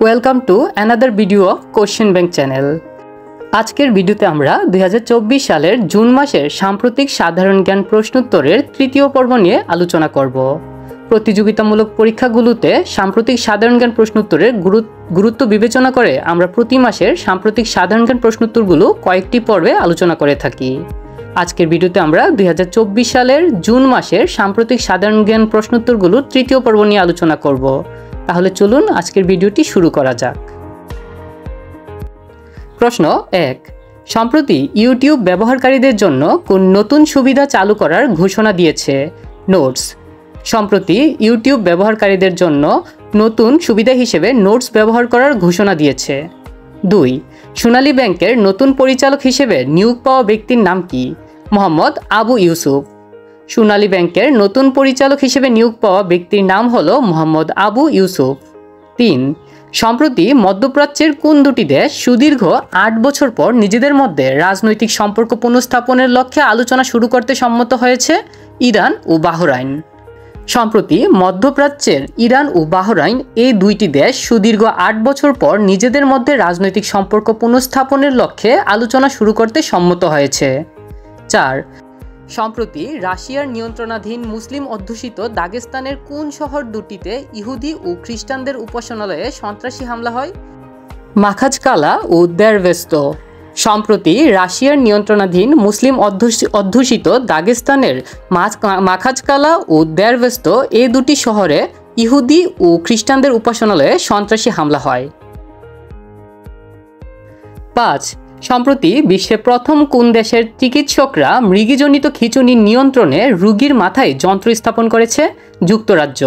Welcome to another video of question bank channel. আজকের ভিডিওতে আমরা 2024 সালের জুন মাসের সাম্প্রতিক সাধারণ জ্ঞান প্রশ্নোত্তরের তৃতীয় পর্ব নিয়ে আলোচনা করব। প্রতিযোগিতামূলক পরীক্ষাগুলোতে সাম্প্রতিক সাধারণ জ্ঞান প্রশ্নোত্তরের গুরুত্ব বিবেচনা করে আমরা প্রতি মাসের সাম্প্রতিক সাধারণ জ্ঞান প্রশ্নোত্তরগুলো কয়েকটি পর্বে আলোচনা করে থাকি। আজকের ভিডিওতে আমরা 2024 সালের জুন মাসের সাম্প্রতিক সাধারণ জ্ঞান প্রশ্নোত্তরগুলো তৃতীয় পর্ব নিয়ে আলোচনা করব। তাহলে চলুন আজকের ভিডিওটি শুরু করা যাক। প্রশ্ন 1, সম্প্রতি ইউটিউব ব্যবহারকারীদের জন্য কোন নতুন সুবিধা চালু করার ঘোষণা দিয়েছে? নোটস। সম্প্রতি ইউটিউব ব্যবহারকারীদের জন্য নতুন সুবিধা হিসেবে নোটস ব্যবহার করার ঘোষণা দিয়েছে। 2, সোনালী ব্যাংকের নতুন পরিচালক হিসেবে নিয়োগ পাওয়া ব্যক্তির নাম কি? মোহাম্মদ আবু ইউসুফ। সোনালী ব্যাংকের নতুন পরিচালক হিসেবে নিয়োগ পাওয়া ব্যক্তির নাম হলো মোহাম্মদ আবু ইউসুফ। 3, সম্প্রতি মধ্যপ্রাচ্যের কোন দুটি দেশ সুদীর্ঘ 8 বছর পর নিজেদের মধ্যে রাজনৈতিক সম্পর্ক পুনঃস্থাপনের লক্ষ্যে আলোচনা শুরু করতে সম্মত হয়েছে? ইরান ও বাহরাইন। সম্প্রতি মধ্যপ্রাচ্যের ইরান ও বাহরাইন এই দুইটি দেশ সুদীর্ঘ 8 বছর পর নিজেদের মধ্যে রাজনৈতিক সম্পর্ক পুনঃস্থাপনের লক্ষ্যে আলোচনা শুরু করতে সম্মত হয়েছে। 4, সম্প্রতি রাশিয়ার নিয়ন্ত্রণাধীন মুসলিম অধ্যুষিত দাগেস্তানের কোন শহর দুটিতে ইহুদি ও খ্রিস্টানদের উপাসনালয়ে সন্ত্রাসী হামলা হয়? মাখাজকালা ও দেরভেস্ত। সম্প্রতি রাশিয়ার নিয়ন্ত্রণাধীন মুসলিম অধ্যুষিত দাগেস্তানের মাখাজকালা ও দেরভেস্ত এই দুটি শহরে ইহুদি ও খ্রিস্টানদের উপাসনালয়ে সন্ত্রাসী হামলা হয়। 5, সম্প্রতি বিশ্বে প্রথম কোন দেশের চিকিৎসকরা মৃগীজনিত খিঁচুনি নিয়ন্ত্রণে রোগীর মাথায় যন্ত্র স্থাপন করেছে? যুক্তরাজ্য।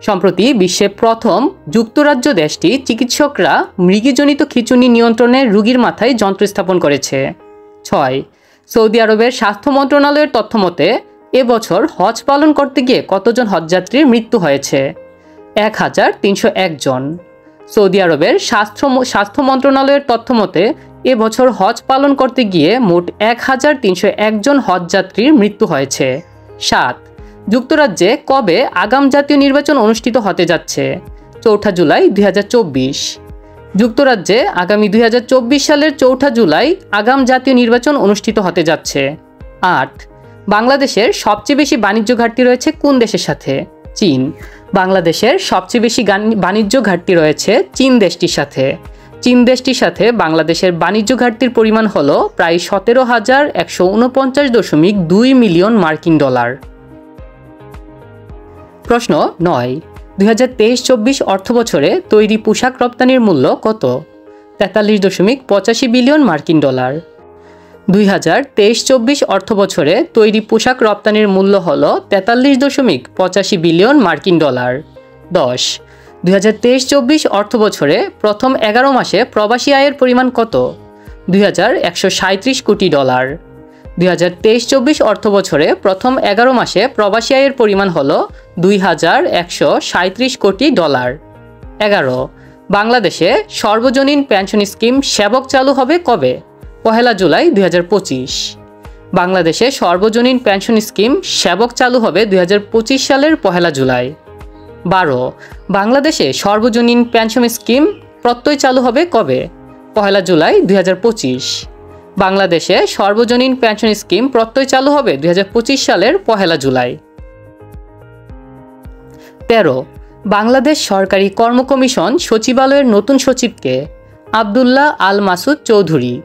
সম্প্রতি বিশ্বে প্রথম যুক্তরাজ্য দেশটি চিকিৎসকরা মৃগীজনিত খিঁচুনি নিয়ন্ত্রণে রোগীর মাথায় যন্ত্র স্থাপন করেছে। 6, সৌদি আরবের স্বাস্থ্য মন্ত্রণালয়ের তথ্যমতে এবছর হজ পালন করতে গিয়ে কতজন হজযাত্রীর মৃত্যু হয়েছে? 1301 জন। সৌদি আরবের স্বাস্থ্য মন্ত্রণালয়ের তথ্যমতে এবছর হজ পালন করতে গিয়ে মোট 1301 জন হজযাত্রীর মৃত্যু হয়েছে। 7, যুক্তরাজ্যে কবে আগাম জাতীয় নির্বাচন অনুষ্ঠিত হতে যাচ্ছে? 4 জুলাই 2024। যুক্তরাজ্যে আগামী 2024 সালের 4 জুলাই আগাম জাতীয় নির্বাচন অনুষ্ঠিত হতে যাচ্ছে। 8, বাংলাদেশের সবচেয়ে বেশি বাণিজ্য ঘাটতি রয়েছে কোন দেশের সাথে? চীন। বাংলাদেশের সবচেয়ে বেশি বাণিজ্য ঘাটতি রয়েছে চীন দেশটির সাথে। চীন দেশটির সাথে বাংলাদেশের বাণিজ্য ঘাটতির পরিমাণ হল প্রায় 17,149.2 মিলিয়ন মার্কিন ডলার। প্রশ্ন 9, 2023-24 অর্থবছরে তৈরি পোশাক রপ্তানির মূল্য কত? 43.85 বিলিয়ন মার্কিন ডলার। 2023-24 অর্থবছরে তৈরি পোশাক রপ্তানির মূল্য হল 43.85 বিলিয়ন মার্কিন ডলার। 10, 2023-24 অর্থবছরে প্রথম 11 মাসে প্রবাসী আয়ের পরিমাণ কত? 2137 কোটি ডলার। 2023-24 অর্থবছরে প্রথম 11 মাসে প্রবাসী আয়ের পরিমাণ হল 2137 কোটি ডলার। 11, বাংলাদেশে সর্বজনীন পেনশন স্কিম সেবক চালু হবে কবে? 1 জুলাই 2025। বাংলাদেশে সর্বজনীন পেনশন স্কিম সেবক চালু হবে 2025 সালের 1 জুলাই। 12, বাংলাদেশে সর্বজনীন পেনশন স্কিম প্রত্যয় চালু হবে কবে? 1 জুলাই 2025। বাংলাদেশে সর্বজনীন পেনশন স্কিম প্রত্যয় চালু হবে 2025 সালের 1 জুলাই। 13, বাংলাদেশ সরকারি কর্ম কমিশন সচিবালয়ের নতুন সচিবকে? আব্দুল্লাহ আল মাসুদ চৌধুরী।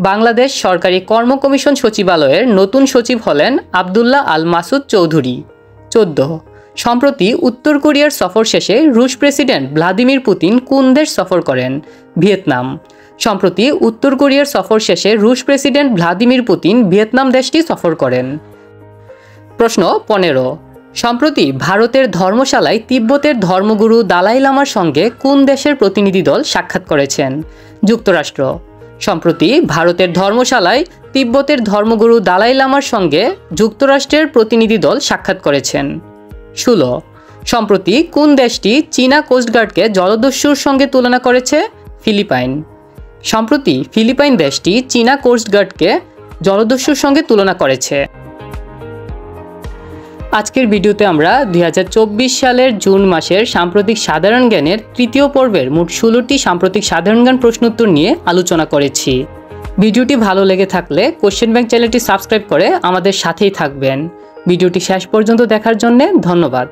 বাংলাদেশ সরকারি কর্ম কমিশন সচিবালয়ের নতুন সচিব হলেন আব্দুল্লাহ আল মাসুদ চৌধুরী। 14, সম্প্রতি উত্তর কোরিয়ার সফর শেষে রুশ প্রেসিডেন্ট ভ্লাদিমির পুতিন কোন দেশ সফর করেন? ভিয়েতনাম। সম্প্রতি উত্তর কোরিয়ার সফর শেষে রুশ প্রেসিডেন্ট ভ্লাদিমির পুতিন ভিয়েতনাম দেশটি সফর করেন। প্রশ্ন 15, সম্প্রতি ভারতের ধর্মশালায় তিব্বতের ধর্মগুরু দালাই লামার সঙ্গে কোন দেশের প্রতিনিধি দল সাক্ষাৎ করেছেন? যুক্তরাষ্ট্র। সম্প্রতি ভারতের ধর্মশালায় তিব্বতের ধর্মগুরু দালাই লামার সঙ্গে যুক্তরাষ্ট্রের প্রতিনিধি দল সাক্ষাৎ করেছেন। 16, সম্প্রতি কোন দেশটি চীনা কোস্টগার্ডকে জলদস্যুর সঙ্গে তুলনা করেছে? ফিলিপাইন। সম্প্রতি ফিলিপাইন দেশটি চীনা কোস্টগার্ডকে জলদস্যুর সঙ্গে তুলনা করেছে। আজকের ভিডিওতে আমরা 2024 সালের জুন মাসের সাম্প্রতিক সাধারণ জ্ঞানের তৃতীয় পর্বের মোট 16টি সাম্প্রতিক সাধারণ জ্ঞান প্রশ্নোত্তর নিয়ে আলোচনা করেছি। ভিডিওটি ভালো লেগে থাকলে কোশ্চেন ব্যাংক চ্যানেলটি সাবস্ক্রাইব করে আমাদের সাথেই থাকবেন। ভিডিওটি শেষ পর্যন্ত দেখার জন্য ধন্যবাদ।